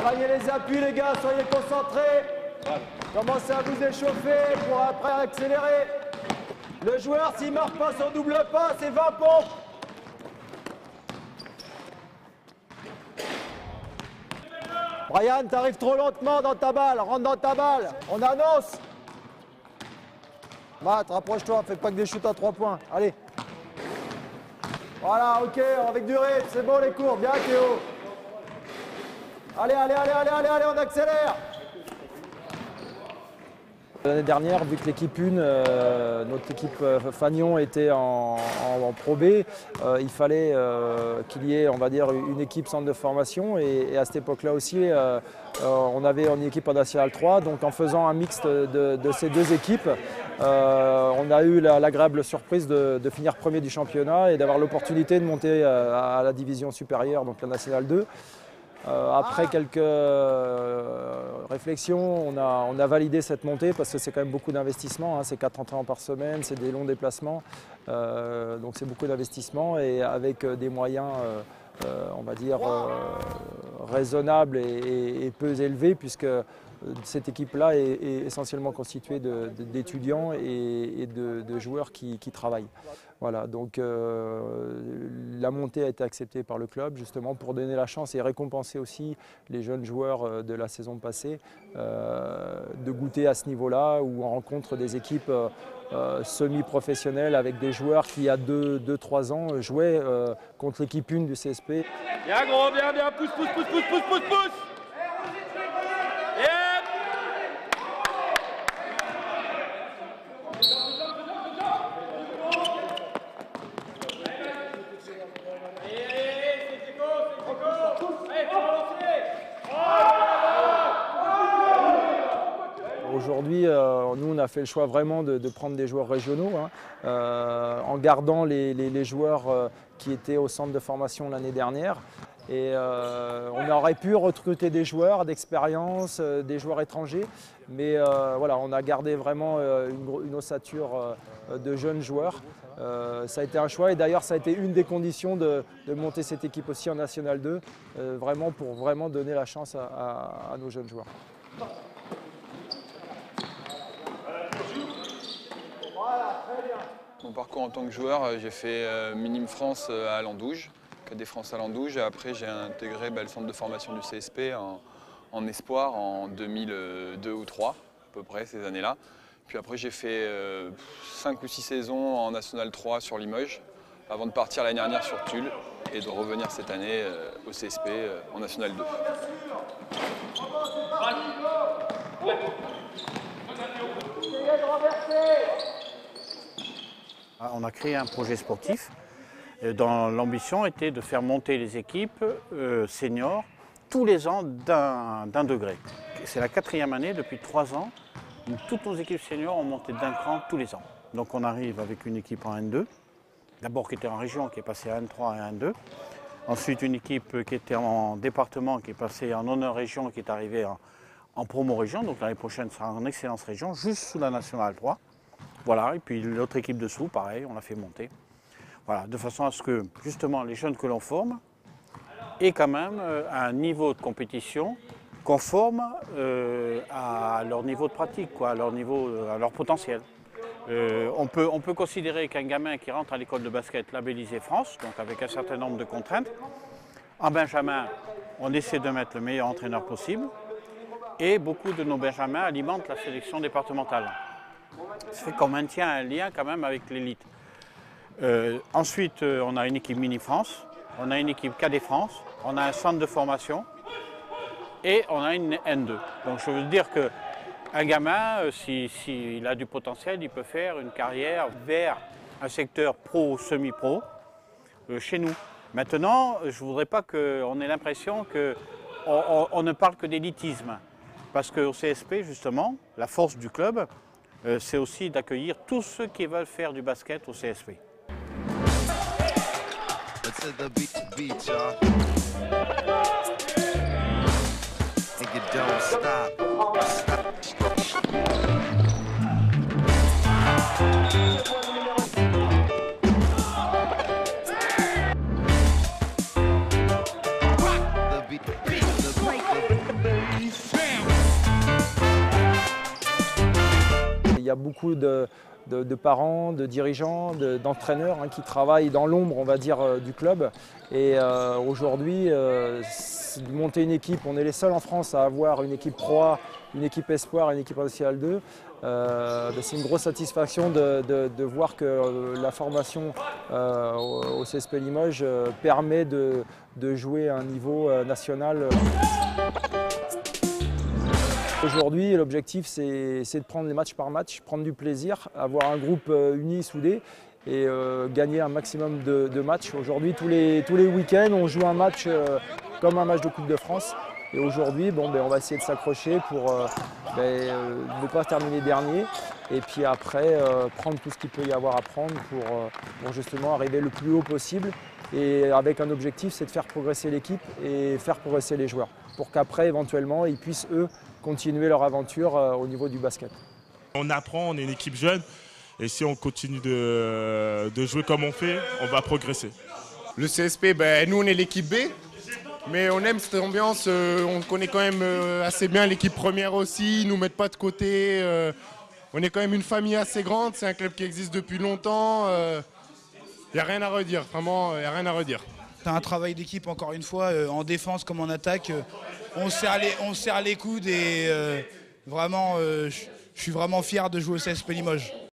Travaillez les appuis les gars, soyez concentrés. Commencez à vous échauffer pour après accélérer. Le joueur, s'il ne marque pas son double pas, c'est 20 pompes. Brian, t'arrives trop lentement dans ta balle, rentre dans ta balle. On annonce. Matt, rapproche-toi, fais pas que des shoots à 3 points. Allez. Voilà, ok, avec du rythme, c'est bon les cours, bien Théo. Allez, on accélère. L'année dernière, vu que l'équipe 1, notre équipe Fagnon était en Pro B, il fallait qu'il y ait, on va dire, une équipe centre de formation. Et à cette époque-là aussi, on avait une équipe en National 3. Donc en faisant un mixte de ces deux équipes, on a eu l'agréable surprise de finir premier du championnat et d'avoir l'opportunité de monter à la division supérieure, donc la National 2. Après quelques réflexions, on a validé cette montée parce que c'est quand même beaucoup d'investissement, hein, c'est 4 entraînements par semaine, c'est des longs déplacements, donc c'est beaucoup d'investissement et avec des moyens, on va dire, raisonnables et peu élevés puisque cette équipe-là est essentiellement constituée d'étudiants et de joueurs qui travaillent. Voilà, donc la montée a été acceptée par le club justement pour donner la chance et récompenser aussi les jeunes joueurs de la saison passée de goûter à ce niveau-là où on rencontre des équipes semi-professionnelles avec des joueurs qui il y a 2-3 ans jouaient contre l'équipe 1 du CSP. Bien gros, bien, pousse. Aujourd'hui, nous, on a fait le choix vraiment de prendre des joueurs régionaux, hein, en gardant les joueurs qui étaient au centre de formation l'année dernière. Et on aurait pu recruter des joueurs d'expérience, des joueurs étrangers, mais voilà, on a gardé vraiment une ossature de jeunes joueurs. Ça a été un choix et d'ailleurs ça a été une des conditions de monter cette équipe aussi en National 2, vraiment pour vraiment donner la chance à nos jeunes joueurs. Mon parcours en tant que joueur, j'ai fait Minime France à Landouge, Cadet France à Landouge. Après, j'ai intégré le centre de formation du CSP en espoir en 2002 ou 2003, à peu près ces années-là. Puis après, j'ai fait 5 ou 6 saisons en National 3 sur Limoges, avant de partir l'année dernière sur Tulle et de revenir cette année au CSP en National 2. On a créé un projet sportif dont l'ambition était de faire monter les équipes seniors tous les ans d'un degré. C'est la 4e année depuis 3 ans où toutes nos équipes seniors ont monté d'un cran tous les ans. Donc on arrive avec une équipe en N2, d'abord qui était en région, qui est passée à N3 et N2. Ensuite une équipe qui était en département, qui est passée en honneur région, qui est arrivée en promo région. Donc l'année prochaine sera en excellence région, juste sous la Nationale 3. Voilà, et puis l'autre équipe dessous, pareil, on l'a fait monter. Voilà, de façon à ce que, justement, les jeunes que l'on forme aient quand même un niveau de compétition conforme à leur niveau de pratique, quoi, à leur potentiel. On peut considérer qu'un gamin qui rentre à l'école de basket labellisée France, donc avec un certain nombre de contraintes, en benjamin, on essaie de mettre le meilleur entraîneur possible et beaucoup de nos benjamins alimentent la sélection départementale. Ça fait qu'on maintient un lien quand même avec l'élite. Ensuite, on a une équipe Mini France, on a une équipe Cadet France, on a un centre de formation et on a une N2. Donc je veux dire qu'un gamin, s'il a du potentiel, il peut faire une carrière vers un secteur pro ou semi-pro chez nous. Maintenant, je ne voudrais pas qu'on ait l'impression qu'on ne parle que d'élitisme. Parce qu'au CSP, justement, la force du club, c'est aussi d'accueillir tous ceux qui veulent faire du basket au CSP. y a beaucoup de parents, de dirigeants, d'entraîneurs qui travaillent dans l'ombre, on va dire, du club. Et aujourd'hui, monter une équipe, on est les seuls en France à avoir une équipe Pro A, une équipe Espoir et une équipe Nationale 2. C'est une grosse satisfaction de voir que la formation au CSP Limoges permet de jouer à un niveau national. Aujourd'hui, l'objectif, c'est de prendre les match par match, prendre du plaisir, avoir un groupe uni, soudé et gagner un maximum de matchs. Aujourd'hui, tous les week-ends, on joue un match comme un match de Coupe de France. Et aujourd'hui, on va essayer de s'accrocher pour ne pas terminer dernier. Et puis après, prendre tout ce qu'il peut y avoir à prendre pour justement arriver le plus haut possible. Et avec un objectif, c'est de faire progresser l'équipe et faire progresser les joueurs. Pour qu'après, éventuellement, ils puissent, eux, continuer leur aventure au niveau du basket. On apprend, on est une équipe jeune. Et si on continue de jouer comme on fait, on va progresser. Le CSP, nous on est l'équipe B. Mais on aime cette ambiance, on connaît quand même assez bien l'équipe première aussi, ils ne nous mettent pas de côté. On est quand même une famille assez grande, c'est un club qui existe depuis longtemps. Il n'y a rien à redire, vraiment, il n'y a rien à redire. C'est un travail d'équipe encore une fois, en défense comme en attaque. On serre les coudes et vraiment, je suis vraiment fier de jouer au CSP Limoges.